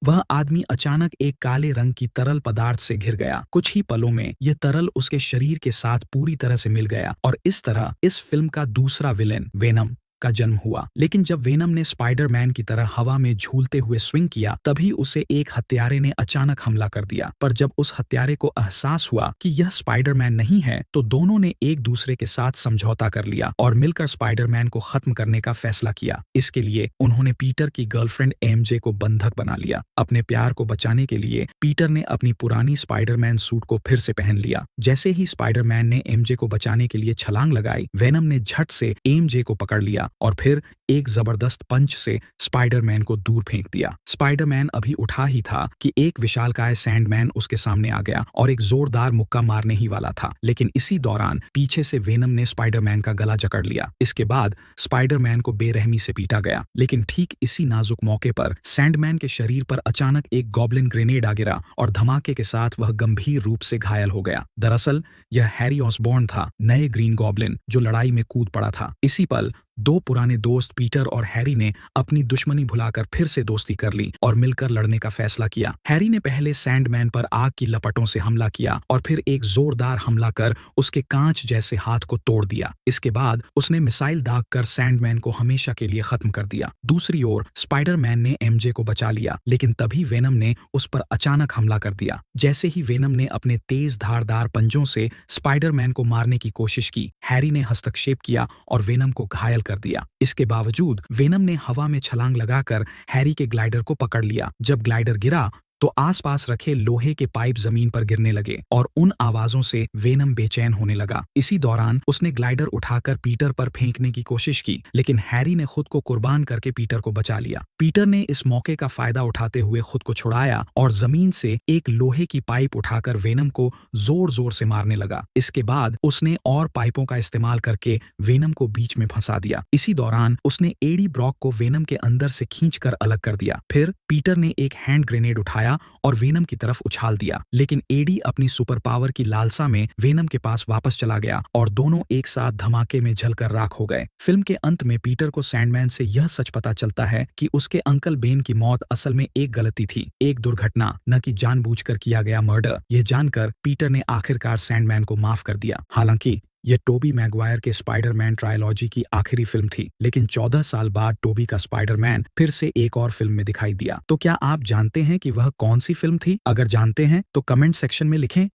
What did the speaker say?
वह आदमी अचानक एक काले रंग की तरल पदार्थ से घिर गया। कुछ ही पलों में यह तरल उसके शरीर के साथ पूरी तरह से मिल गया और इस तरह इस फिल्म का दूसरा विलेन वेनम का जन्म हुआ। लेकिन जब वेनम ने स्पाइडरमैन की तरह हवा में झूलते हुए स्विंग किया, तभी उसे एक हत्यारे ने अचानक हमला कर दिया। पर जब उस हत्यारे को एहसास हुआ कि यह स्पाइडरमैन नहीं है, तो दोनों ने एक दूसरे के साथ समझौता कर लिया और मिलकर स्पाइडरमैन को खत्म करने का फैसला किया। इसके लिए उन्होंने पीटर की गर्लफ्रेंड एमजे को बंधक बना लिया। अपने प्यार को बचाने के लिए पीटर ने अपनी पुरानी स्पाइडरमैन सूट को फिर से पहन लिया। जैसे ही स्पाइडरमैन ने एमजे को बचाने के लिए छलांग लगाई, वेनम ने झट से एमजे को पकड़ लिया और फिर एक जबरदस्त पंच से स्पाइडरमैन को दूर फेंक दिया। स्पाइडरमैन अभी उठा ही था कि एक विशालकाय सैंडमैन उसके सामने आ गया और एक जोरदार मुक्का मारने ही वाला था, लेकिन इसी दौरान पीछे से वेनम ने स्पाइडरमैन का गला जकड़ लिया। इसके बाद स्पाइडरमैन को बेरहमी से पीटा गया, लेकिन ठीक इसी नाजुक मौके पर सैंडमैन के शरीर पर अचानक एक गॉब्लिन ग्रेनेड आ गिरा और धमाके के साथ वह गंभीर रूप से घायल हो गया। दरअसल यह हैरी ऑसबॉर्न था, नए ग्रीन गॉब्लिन, जो लड़ाई में कूद पड़ा था। इसी पल दो पुराने दोस्त पीटर और हैरी ने अपनी दुश्मनी भुलाकर फिर से दोस्ती कर ली और मिलकर लड़ने का फैसला किया। हैरी ने पहले सैंडमैन पर आग की लपटों से हमला किया और फिर एक जोरदार हमला कर उसके कांच जैसे हाथ को तोड़ दिया। इसके बाद उसने मिसाइल दागकर सैंडमैन को हमेशा के लिए खत्म कर दिया। दूसरी ओर स्पाइडरमैन ने एमजे को बचा लिया, लेकिन तभी वेनम ने उस पर अचानक हमला कर दिया। जैसे ही वेनम ने अपने तेज धारदार पंजों से स्पाइडरमैन को मारने की कोशिश की, हैरी ने हस्तक्षेप किया और वेनम को घायल कर दिया। इसके बावजूद वेनम ने हवा में छलांग लगाकर हैरी के ग्लाइडर को पकड़ लिया। जब ग्लाइडर गिरा तो आसपास रखे लोहे के पाइप जमीन पर गिरने लगे और उन आवाजों से वेनम बेचैन होने लगा। इसी दौरान उसने ग्लाइडर उठाकर पीटर पर फेंकने की कोशिश की, लेकिन हैरी ने खुद को कुर्बान करके पीटर को बचा लिया। पीटर ने इस मौके का फायदा उठाते हुए खुद को छुड़ाया और जमीन से एक लोहे की पाइप उठाकर वेनम को जोर जोर से मारने लगा। इसके बाद उसने और पाइपों का इस्तेमाल करके वेनम को बीच में फंसा दिया। इसी दौरान उसने एडी ब्रॉक को वेनम के अंदर से खींचकर अलग कर दिया। फिर पीटर ने एक हैंड ग्रेनेड उठाया और वेनम की तरफ उछाल दिया, लेकिन एडी अपनी सुपर पावर की लालसा में वेनम के पास वापस चला गया और दोनों एक साथ धमाके में जलकर राख हो गए। फिल्म के अंत में पीटर को सैंडमैन से यह सच पता चलता है कि उसके अंकल बेन की मौत असल में एक गलती थी, एक दुर्घटना, न कि जानबूझकर किया गया मर्डर। यह जानकर पीटर ने आखिरकार सैंडमैन को माफ कर दिया। हालांकि यह टोबी मैगवायर के स्पाइडरमैन ट्रायलॉजी की आखिरी फिल्म थी, लेकिन 14 साल बाद टोबी का स्पाइडरमैन फिर से एक और फिल्म में दिखाई दिया। तो क्या आप जानते हैं कि वह कौन सी फिल्म थी? अगर जानते हैं तो कमेंट सेक्शन में लिखें।